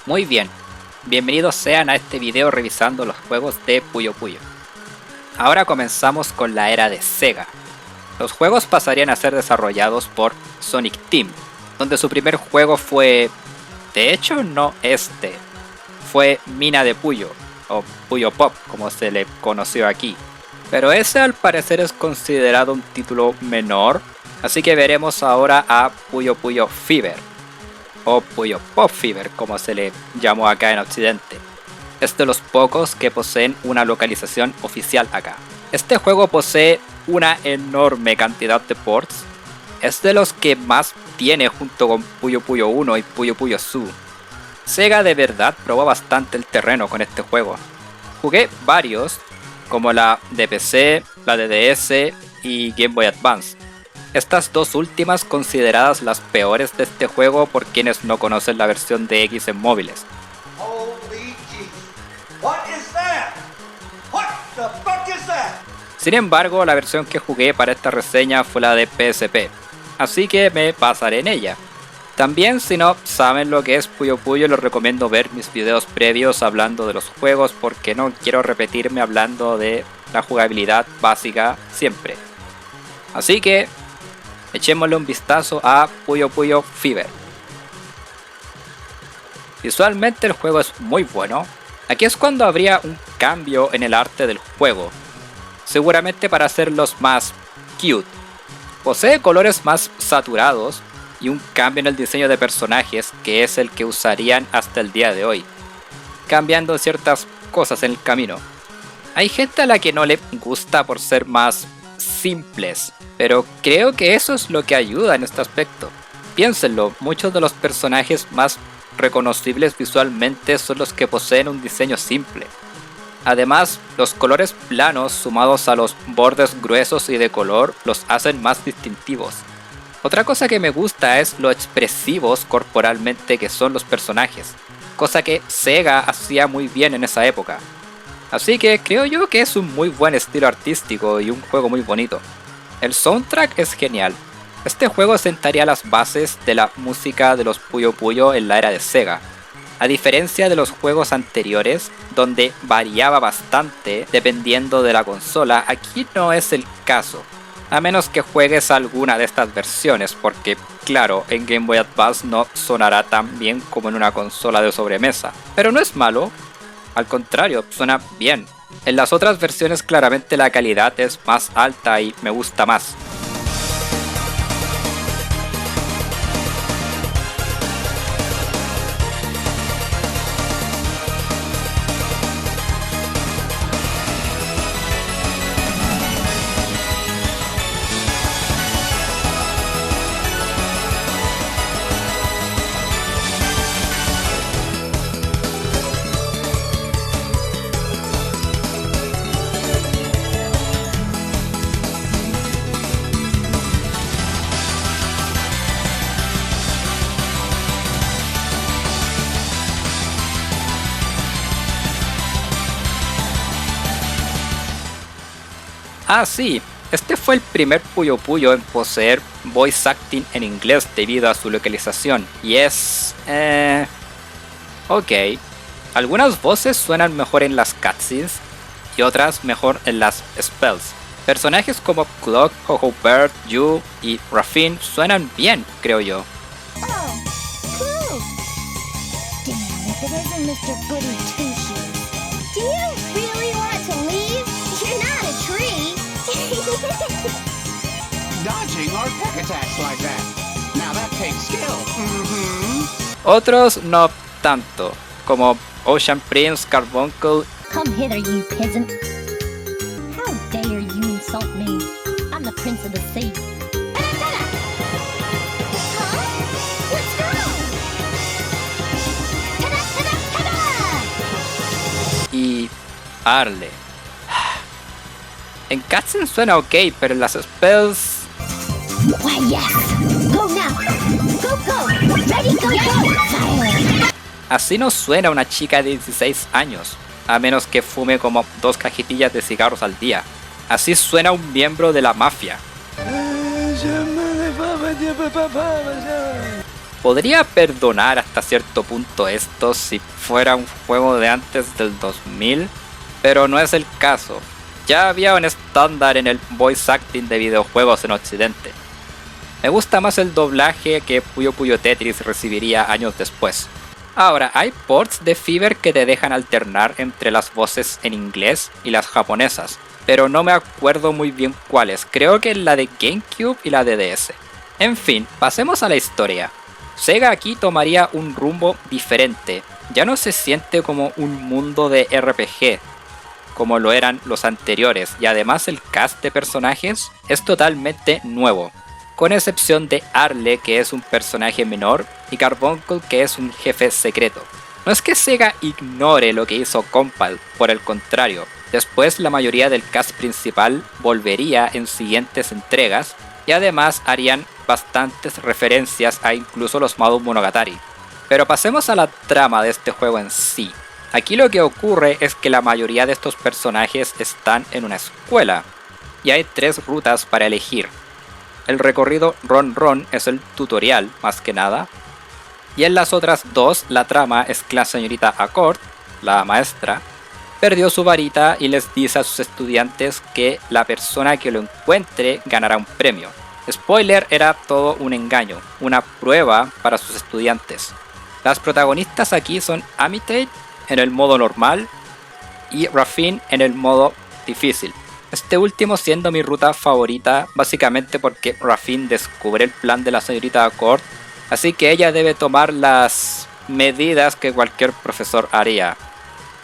Muy bien, bienvenidos sean a este video revisando los juegos de Puyo Puyo. Ahora comenzamos con la era de Sega. Los juegos pasarían a ser desarrollados por Sonic Team, donde su primer juego fue... de hecho no fue Mina de Puyo, o Puyo Pop como se le conoció aquí. Pero ese al parecer es considerado un título menor, así que veremos ahora a Puyo Puyo Fever, o Puyo Pop Fever como se le llamó acá en Occidente. Es de los pocos que poseen una localización oficial acá. Este juego posee una enorme cantidad de ports, es de los que más tiene junto con Puyo Puyo 1 y Puyo Puyo Su. Sega de verdad probó bastante el terreno con este juego. Jugué varios, como la de PC, la de DS y Game Boy Advance. Estas dos últimas consideradas las peores de este juego por quienes no conocen la versión de X en móviles. Sin embargo, la versión que jugué para esta reseña fue la de PSP, así que me pasaré en ella. También, si no saben lo que es Puyo Puyo, les recomiendo ver mis videos previos hablando de los juegos porque no quiero repetirme hablando de la jugabilidad básica siempre. Así que echémosle un vistazo a Puyo Puyo Fever. Visualmente el juego es muy bueno. Aquí es cuando habría un cambio en el arte del juego, seguramente para hacerlos más cute. Posee colores más saturados y un cambio en el diseño de personajes que es el que usarían hasta el día de hoy, cambiando ciertas cosas en el camino. Hay gente a la que no le gusta por ser más simples, pero creo que eso es lo que ayuda en este aspecto. Piénsenlo, muchos de los personajes más reconocibles visualmente son los que poseen un diseño simple. Además, los colores planos sumados a los bordes gruesos y de color los hacen más distintivos. Otra cosa que me gusta es lo expresivos corporalmente que son los personajes, cosa que Sega hacía muy bien en esa época. Así que creo yo que es un muy buen estilo artístico y un juego muy bonito. El soundtrack es genial. Este juego sentaría las bases de la música de los Puyo Puyo en la era de Sega. A diferencia de los juegos anteriores, donde variaba bastante dependiendo de la consola, aquí no es el caso. A menos que juegues alguna de estas versiones, porque claro, en Game Boy Advance no sonará tan bien como en una consola de sobremesa. Pero no es malo, al contrario, suena bien. En las otras versiones claramente la calidad es más alta y me gusta más. Ah sí, este fue el primer Puyo Puyo en poseer voice acting en inglés debido a su localización, y es... ok, algunas voces suenan mejor en las cutscenes y otras mejor en las spells. Personajes como Clock, Ho-Ho Bird, Yu y Raffin suenan bien, creo yo. Otros no tanto, como Ocean Prince, Carbuncle. Come hither, you peasant. How dare you insult me? I'm the prince of the sea. Y Arle. En cutscene suena ok, pero en las spells... Why, yes. Go now. Go, go. Ready, go, go. Así no suena una chica de 16 años, a menos que fume como 2 cajetillas de cigarros al día. Así suena un miembro de la mafia. Podría perdonar hasta cierto punto esto si fuera un juego de antes del 2000, pero no es el caso. Ya había un estándar en el voice acting de videojuegos en Occidente. Me gusta más el doblaje que Puyo Puyo Tetris recibiría años después. Ahora, hay ports de Fever que te dejan alternar entre las voces en inglés y las japonesas, pero no me acuerdo muy bien cuáles, creo que la de GameCube y la de DS. En fin, pasemos a la historia. Sega aquí tomaría un rumbo diferente, ya no se siente como un mundo de RPG, como lo eran los anteriores, y además el cast de personajes es totalmente nuevo, con excepción de Arle, que es un personaje menor, y Carbuncle, que es un jefe secreto. No es que Sega ignore lo que hizo Compile, por el contrario, después la mayoría del cast principal volvería en siguientes entregas, y además harían bastantes referencias a incluso los Madoum Monogatari. Pero pasemos a la trama de este juego en sí. Aquí lo que ocurre es que la mayoría de estos personajes están en una escuela, y hay 3 rutas para elegir. El recorrido Ron Ron es el tutorial, más que nada, y en las otras 2 la trama es que la señorita Accord, la maestra, perdió su varita y les dice a sus estudiantes que la persona que lo encuentre ganará un premio. Spoiler, era todo un engaño, una prueba para sus estudiantes. Las protagonistas aquí son Amitate en el modo normal y Rafin en el modo difícil. Este último siendo mi ruta favorita, básicamente porque Rafin descubre el plan de la señorita Accord, así que ella debe tomar las medidas que cualquier profesor haría.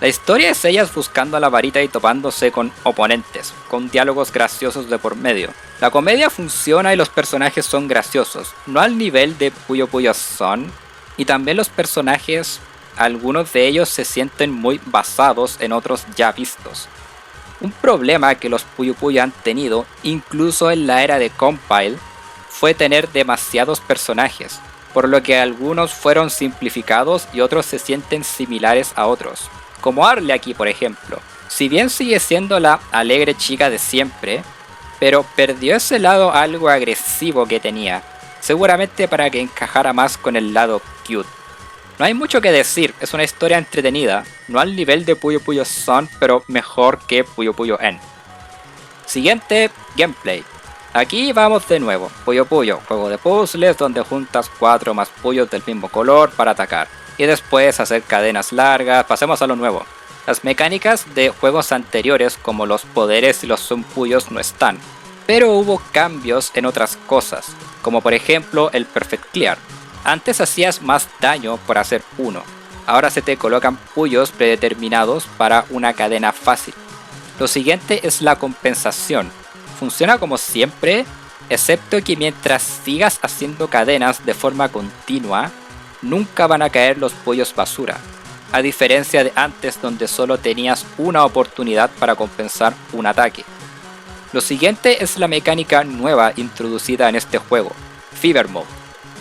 La historia es ellas buscando a la varita y topándose con oponentes, con diálogos graciosos de por medio. La comedia funciona y los personajes son graciosos, no al nivel de Puyo Puyo Son, y también los personajes, algunos de ellos se sienten muy basados en otros ya vistos. Un problema que los Puyo Puyo han tenido, incluso en la era de Compile, fue tener demasiados personajes, por lo que algunos fueron simplificados y otros se sienten similares a otros. Como Arle aquí, por ejemplo. Si bien sigue siendo la alegre chica de siempre, pero perdió ese lado algo agresivo que tenía, seguramente para que encajara más con el lado cute. No hay mucho que decir, es una historia entretenida, no al nivel de Puyo Puyo Son, pero mejor que Puyo Puyo En. Siguiente, gameplay. Aquí vamos de nuevo, Puyo Puyo, juego de puzzles donde juntas 4 más puyos del mismo color para atacar. Y después hacer cadenas largas. Pasemos a lo nuevo. Las mecánicas de juegos anteriores como los poderes y los zonpuyos no están, pero hubo cambios en otras cosas, como por ejemplo el Perfect Clear. Antes hacías más daño por hacer uno, ahora se te colocan puyos predeterminados para una cadena fácil. Lo siguiente es la compensación. Funciona como siempre, excepto que mientras sigas haciendo cadenas de forma continua, nunca van a caer los pollos basura, a diferencia de antes donde solo tenías una oportunidad para compensar un ataque. Lo siguiente es la mecánica nueva introducida en este juego, Fever Mode.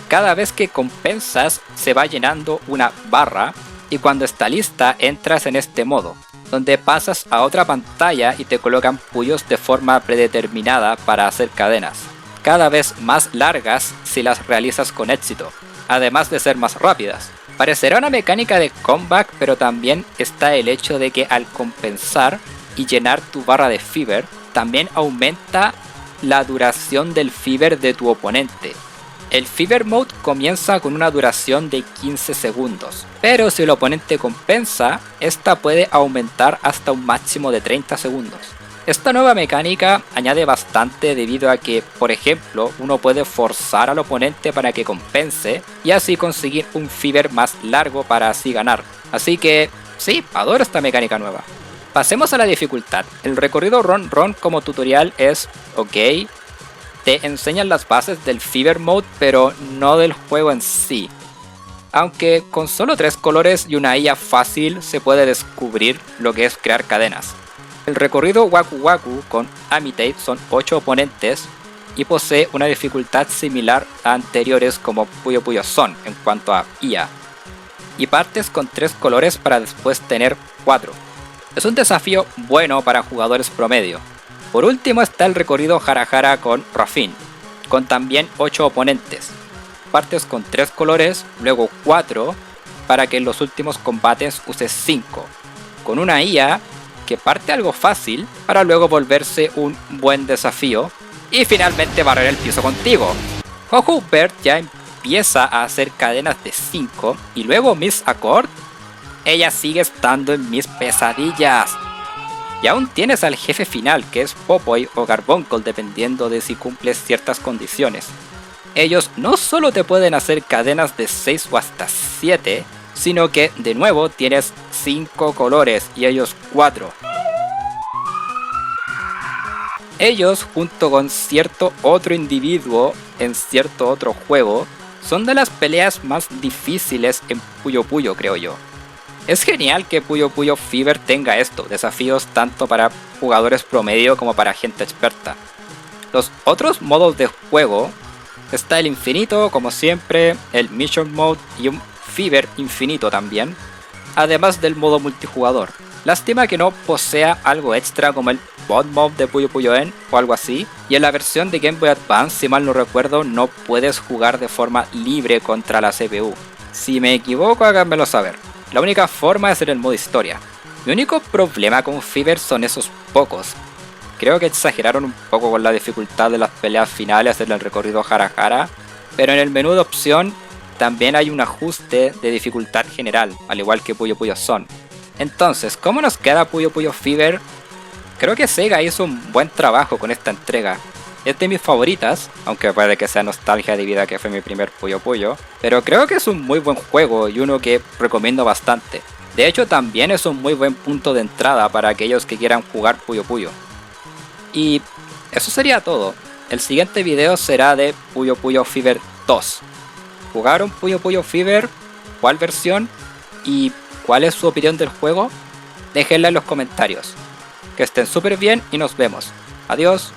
Cada vez que compensas se va llenando una barra y cuando está lista entras en este modo, donde pasas a otra pantalla y te colocan puyos de forma predeterminada para hacer cadenas, cada vez más largas si las realizas con éxito, además de ser más rápidas. Parecerá una mecánica de comeback, pero también está el hecho de que al compensar y llenar tu barra de Fever, también aumenta la duración del Fever de tu oponente. El Fever Mode comienza con una duración de 15 segundos, pero si el oponente compensa, esta puede aumentar hasta un máximo de 30 segundos. Esta nueva mecánica añade bastante debido a que, por ejemplo, uno puede forzar al oponente para que compense y así conseguir un Fever más largo para así ganar. Así que, sí, adoro esta mecánica nueva. Pasemos a la dificultad. El recorrido Ron Ron como tutorial es ok. Te enseñan las bases del Fever Mode, pero no del juego en sí. Aunque con solo 3 colores y una IA fácil se puede descubrir lo que es crear cadenas. El recorrido Waku Waku con Amitate son 8 oponentes y posee una dificultad similar a anteriores como Puyo Puyo Son en cuanto a IA. Y partes con 3 colores para después tener 4. Es un desafío bueno para jugadores promedio. Por último está el recorrido Hara Hara con Rafin, con también 8 oponentes. partes con 3 colores, luego 4, para que en los últimos combates uses 5, con una IA que parte algo fácil para luego volverse un buen desafío y finalmente barrer el piso contigo. Jojo Bert ya empieza a hacer cadenas de 5 y luego Miss Accord, ella sigue estando en mis pesadillas. Y aún tienes al jefe final, que es Popoy o Carbuncle, dependiendo de si cumples ciertas condiciones. Ellos no solo te pueden hacer cadenas de 6 o hasta 7, sino que de nuevo tienes 5 colores y ellos 4. Ellos, junto con cierto otro individuo en cierto otro juego, son de las peleas más difíciles en Puyo Puyo, creo yo. Es genial que Puyo Puyo Fever tenga esto, desafíos tanto para jugadores promedio como para gente experta. Los otros modos de juego, está el infinito como siempre, el Mission Mode y un Fever infinito también, además del modo multijugador. Lástima que no posea algo extra como el Bot Mode de Puyo Puyo En o algo así, y en la versión de Game Boy Advance, si mal no recuerdo, no puedes jugar de forma libre contra la CPU. Si me equivoco, háganmelo saber. La única forma es en el modo historia. Mi único problema con Fever son esos pocos. Creo que exageraron un poco con la dificultad de las peleas finales en el recorrido Hara Hara, pero en el menú de opción también hay un ajuste de dificultad general, al igual que Puyo Puyo Son. Entonces, ¿cómo nos queda Puyo Puyo Fever? Creo que Sega hizo un buen trabajo con esta entrega. Es de mis favoritas, aunque puede que sea nostalgia debido a que fue mi primer Puyo Puyo, pero creo que es un muy buen juego y uno que recomiendo bastante. De hecho, también es un muy buen punto de entrada para aquellos que quieran jugar Puyo Puyo. Y eso sería todo. El siguiente video será de Puyo Puyo Fever 2. ¿Jugaron Puyo Puyo Fever? ¿Cuál versión? ¿Y cuál es su opinión del juego? Déjenla en los comentarios. Que estén súper bien y nos vemos. Adiós.